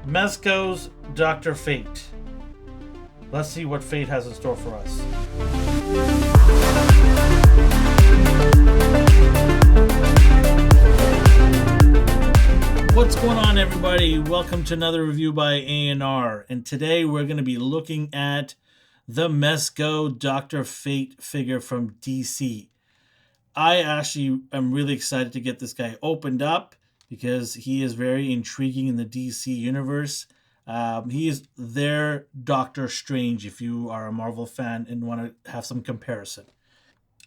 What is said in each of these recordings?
Mezco's Dr. Fate. Let's see what fate has in store for us. What's going on, everybody? Welcome to another review by A&R. And today we're going to be looking at the Mezco Dr. Fate figure from DC. I actually am really excited to get this guy opened up because he is very intriguing in the DC universe. He is their Doctor Strange if you are a Marvel fan and want to have some comparison.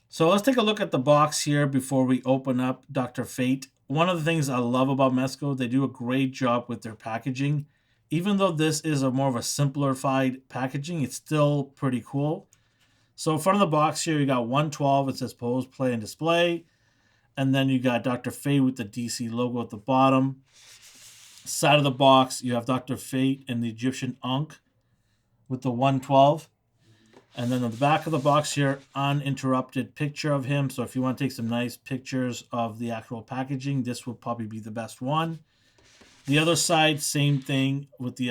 So let's take a look at the box here before we open up Dr. Fate. One of the things I love about Mezco, they do a great job with their packaging. Even though this is a more of a simplified packaging, it's still pretty cool. So in front of the box here, you got 112. It says Pose, Play, and Display. And then you got Dr. Fate with the DC logo at the bottom. Side of the box, you have Dr. Fate and the Egyptian ankh with the 112. And then on the back of the box here, uninterrupted picture of him. So if you want to take some nice pictures of the actual packaging, this will probably be the best one. The other side, same thing with the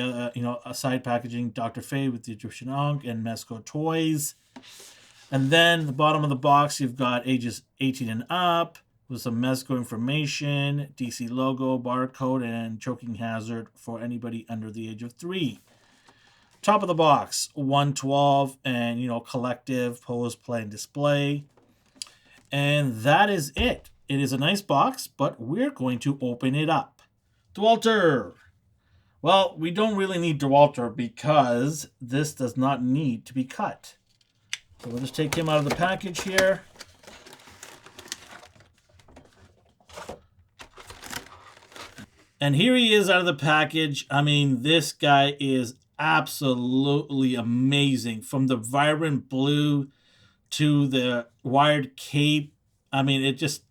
a side packaging, Dr. Fate with the Egyptian ankh and Mezco toys. And then the bottom of the box, you've got ages 18 and up with some Mezco information, DC logo, barcode, and choking hazard for anybody under the age of 3. Top of the box, 112 and, collective, pose, play, and display. And that is it. It is a nice box, but we're going to open it up. DeWalter. Well, we don't really need DeWalter because this does not need to be cut. So we'll just take him out of the package here. And here he is out of the package. I mean, this guy is absolutely amazing. From the vibrant blue to the wired cape. I mean, it just,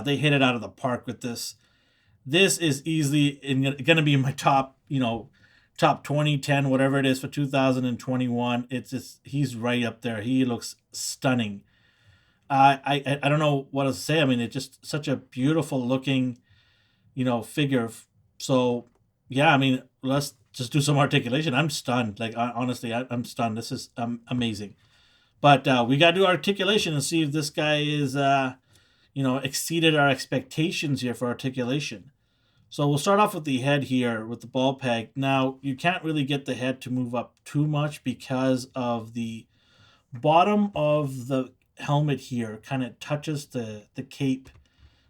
they hit it out of the park with this. This is easily going to be in my top, top 20, 10, whatever it is for 2021. It's just, he's right up there. He looks stunning. I don't know what else to say. I mean, it's just such a beautiful looking, figure. So, yeah, I mean, let's just do some articulation. I'm stunned. Like, honestly, I'm stunned. This is amazing. But we got to do articulation and see if this guy is, exceeded our expectations here for articulation. So we'll start off with the head here with the ball peg. Now, you can't really get the head to move up too much because of the bottom of the helmet here kind of touches the cape.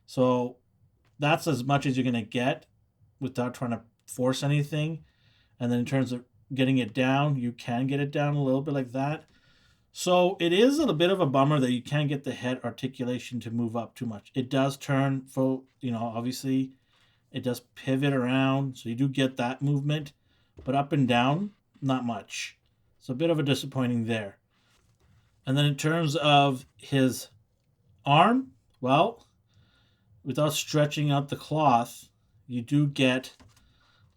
So that's as much as you're going to get without trying to force anything. And then in terms of getting it down, you can get it down a little bit like that. So it is a bit of a bummer that you can't get the head articulation to move up too much. It does turn full, obviously it does pivot around. So you do get that movement, but up and down, not much. So a bit of a disappointing there. And then in terms of his arm, well, without stretching out the cloth, you do get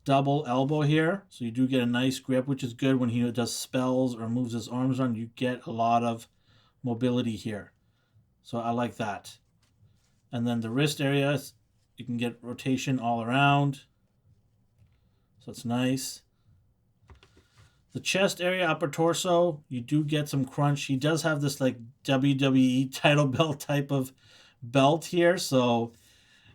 double elbow here. So you do get a nice grip, which is good when he does spells or moves his arms around. You get a lot of mobility here. So I like that. And then the wrist area, you can get rotation all around. So it's nice. The chest area, upper torso, you do get some crunch. He does have this like WWE title belt type of belt here. So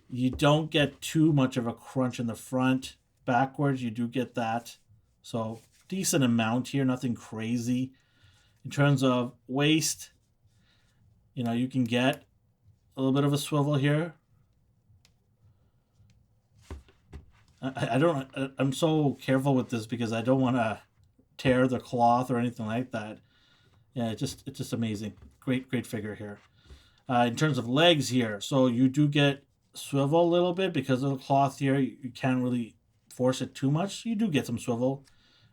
you don't get too much of a crunch in the front. Backwards, you do get that. So decent amount here, nothing crazy. In terms of waist, you can get a little bit of a swivel here. I'm so careful with this because I don't want to tear the cloth or anything like that. Yeah, it's just amazing. Great figure here. In terms of legs here, so you do get swivel a little bit because of the cloth here. You can't really force it too much. You do get some swivel.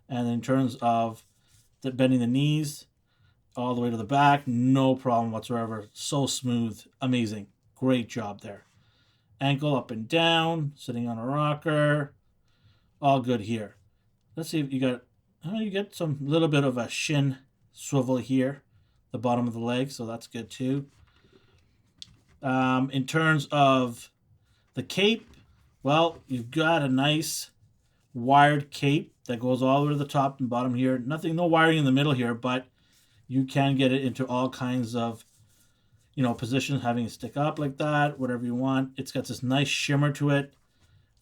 And in terms of bending the knees all the way to the back, no problem whatsoever. So smooth, amazing, great job there. Ankle up and down, sitting on a rocker, all good here. Let's see if you get some little bit of a shin swivel here, the bottom of the leg, so that's good too. In terms of the cape, well, you've got a nice wired cape that goes all the way to the top and bottom here. Nothing, no wiring in the middle here, but you can get it into all kinds of, positions, having it stick up like that, whatever you want. It's got this nice shimmer to it.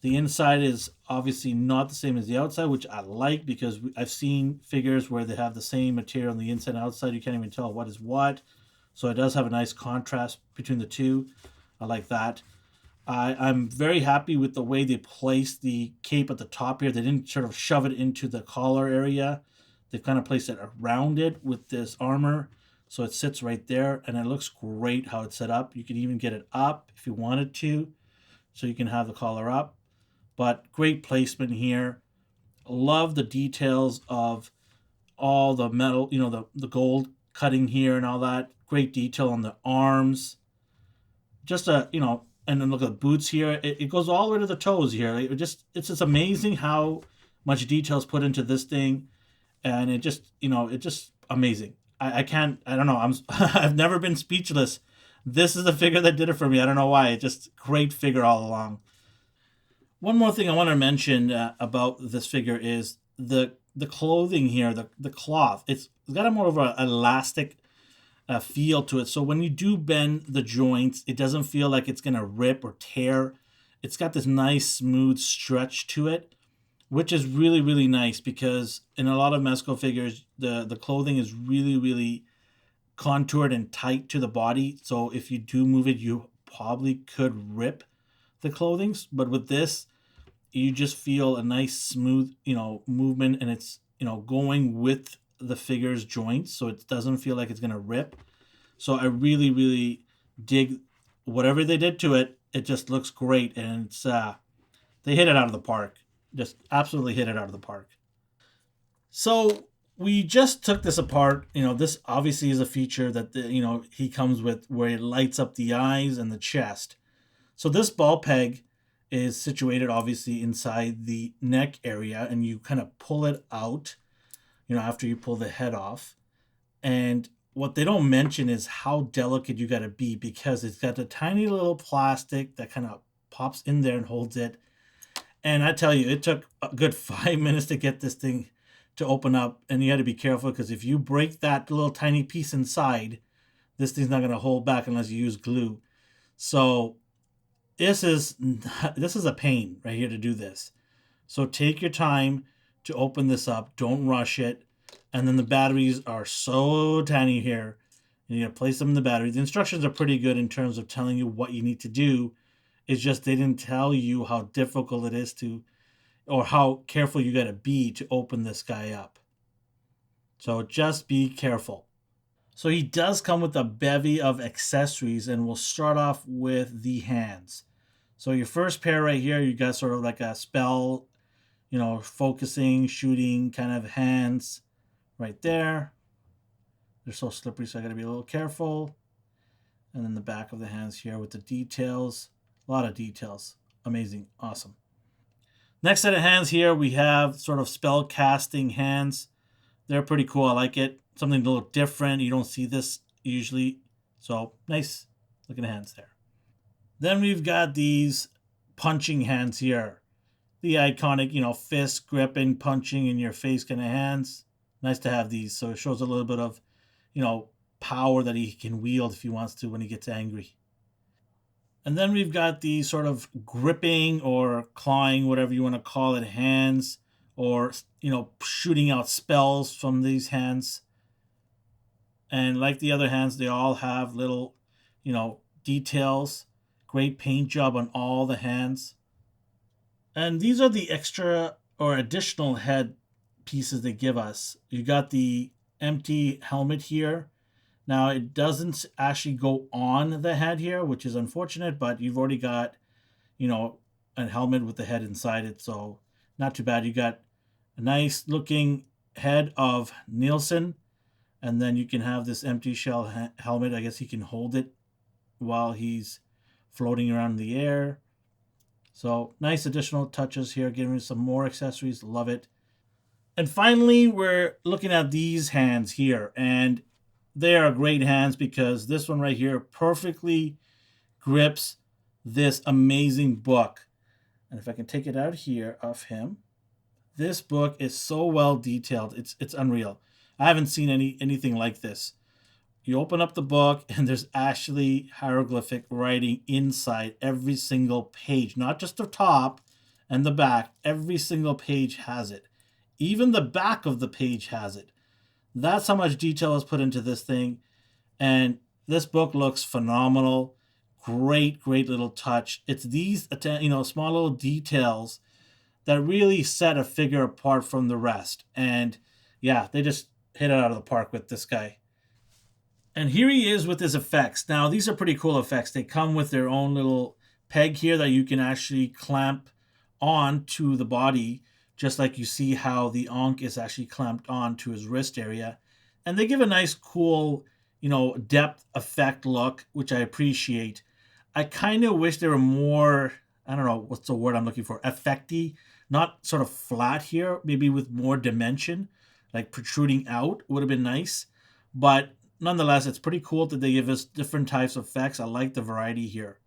The inside is obviously not the same as the outside, which I like because I've seen figures where they have the same material on the inside and outside. You can't even tell what is what. So it does have a nice contrast between the two. I like that. I'm very happy with the way they placed the cape at the top here. They didn't sort of shove it into the collar area. They've kind of placed it around it with this armor. So it sits right there and it looks great how it's set up. You can even get it up if you wanted to. So you can have the collar up. But great placement here. Love the details of all the metal, the gold cutting here and all that. Great detail on the arms. Just and then look at the boots here. It goes all the way to the toes here. It's just amazing how much detail is put into this thing, and it's just amazing. I can't. I don't know. I've never been speechless. This is the figure that did it for me. I don't know why. It's just great figure all along. One more thing I want to mention about this figure is the clothing here, the cloth. It's got a more of an elastic feel to it. So when you do bend the joints, it doesn't feel like it's gonna rip or tear. It's got this nice smooth stretch to it, which is really really nice because in a lot of Mezco figures, the clothing is really really contoured and tight to the body. So if you do move it, you probably could rip the clothings. But with this, you just feel a nice smooth movement, and it's going with the figure's joints, so it doesn't feel like it's gonna rip. So I really really dig whatever they did to it. It just looks great, and they hit it out of the park. Just absolutely hit it out of the park. So we just took this apart. This obviously is a feature that he comes with, where it lights up the eyes and the chest. So this ball peg is situated obviously inside the neck area, and you kind of pull it out, after you pull the head off. And what they don't mention is how delicate you got to be, because it's got a tiny little plastic that kind of pops in there and holds it. And I tell you, it took a good 5 minutes to get this thing to open up, and you had to be careful because if you break that little tiny piece inside, this thing's not going to hold back unless you use glue. So this is a pain right here to do this. So take your time to open this up. Don't rush it. And then the batteries are so tiny here. And you gotta place them in the battery. The instructions are pretty good in terms of telling you what you need to do. It's just they didn't tell you how difficult it is to, or how careful you gotta be to open this guy up. So just be careful. So he does come with a bevy of accessories, and we'll start off with the hands. So your first pair right here, you got sort of like a spell, focusing, shooting kind of hands right there. They're so slippery, so I gotta be a little careful. And then the back of the hands here with the details. A lot of details. Amazing. Awesome. Next set of hands here, we have sort of spell casting hands. They're pretty cool. I like it. Something a little different. You don't see this usually. So nice looking hands there. Then we've got these punching hands here. The iconic, fist gripping, punching in your face kind of hands. Nice to have these. So it shows a little bit of, power that he can wield if he wants to when he gets angry. And then we've got the sort of gripping or clawing, whatever you want to call it, hands, or, shooting out spells from these hands. And like the other hands, they all have little, details. Great paint job on all the hands. And these are the extra or additional head pieces they give us. You got the empty helmet here. Now it doesn't actually go on the head here, which is unfortunate, but you've already got, a helmet with the head inside it. So not too bad. You got a nice looking head of Nielsen, and then you can have this empty shell helmet. I guess he can hold it while he's floating around in the air. So nice additional touches here, giving some more accessories. Love it. And finally, we're looking at these hands here, and they are great hands because this one right here perfectly grips this amazing book. And if I can take it out here of him, This book is so well detailed. It's unreal. I haven't seen anything like this. You open up the book and there's actually hieroglyphic writing inside every single page, not just the top and the back. Every single page has it. Even the back of the page has it. That's how much detail is put into this thing. And this book looks phenomenal. Great little touch. It's these, small little details that really set a figure apart from the rest. And yeah, they just hit it out of the park with this guy. And here he is with his effects. Now, these are pretty cool effects. They come with their own little peg here that you can actually clamp on to the body, just like you see how the ankh is actually clamped on to his wrist area. And they give a nice, cool, depth effect look, which I appreciate. I kind of wish they were more, I don't know, what's the word I'm looking for, effecty, not sort of flat here, maybe with more dimension, like protruding out would have been nice. But nonetheless, it's pretty cool that they give us different types of effects. I like the variety here.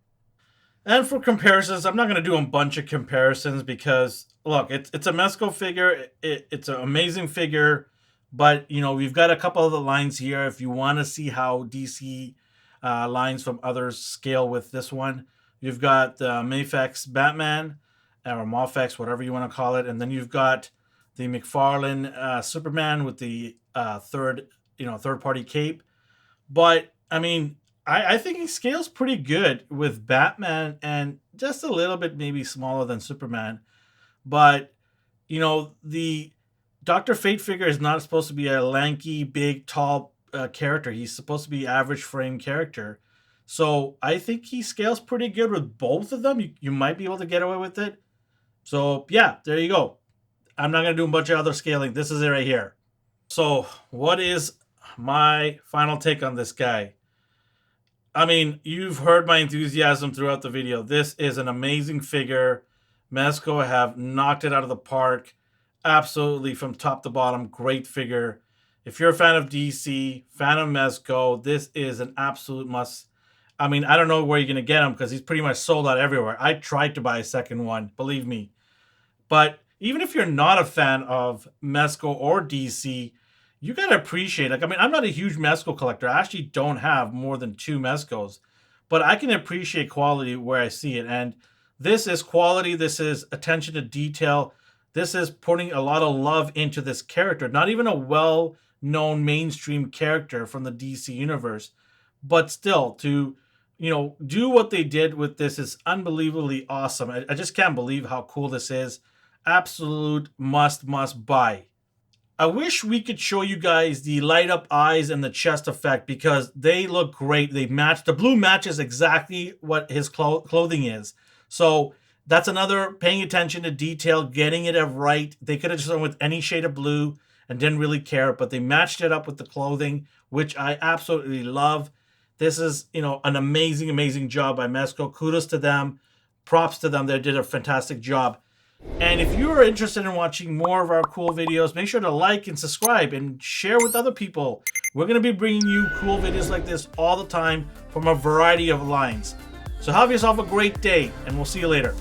And for comparisons, I'm not going to do a bunch of comparisons because, look, it's a Mezco figure. It's an amazing figure. But, we've got a couple of the lines here. If you want to see how DC lines from others scale with this one, you've got the Mafex Batman, or Mafex, whatever you want to call it. And then you've got the McFarlane Superman with the third-party cape. But, I think he scales pretty good with Batman and just a little bit maybe smaller than Superman. But, the Dr. Fate figure is not supposed to be a lanky, big, tall character. He's supposed to be average frame character. So I think he scales pretty good with both of them. You might be able to get away with it. So, yeah, there you go. I'm not going to do a bunch of other scaling. This is it right here. So what is my final take on this guy? You've heard my enthusiasm throughout the video. This is an amazing figure. Mezco have knocked it out of the park. Absolutely, from top to bottom, great figure. If you're a fan of DC, fan of Mezco, this is an absolute must. I don't know where you're going to get him because he's pretty much sold out everywhere. I tried to buy a second one, believe me. But even if you're not a fan of Mezco or DC, you got to appreciate it. I'm not a huge Mezco collector. I actually don't have more than 2 Mezcos. But I can appreciate quality where I see it. And this is quality. This is attention to detail. This is putting a lot of love into this character. Not even a well-known mainstream character from the DC universe. But still, to do what they did with this is unbelievably awesome. I just can't believe how cool this is. Absolute must buy. I wish we could show you guys the light up eyes and the chest effect because they look great. They match. The blue matches exactly what his clothing is. So that's another paying attention to detail, getting it right. They could have just done with any shade of blue and didn't really care, but they matched it up with the clothing, which I absolutely love. This is, an amazing job by Mezco. Kudos to them. Props to them. They did a fantastic job. And if you are interested in watching more of our cool videos, make sure to like and subscribe and share with other people. We're going to be bringing you cool videos like this all the time from a variety of lines. So have yourself a great day, and we'll see you later.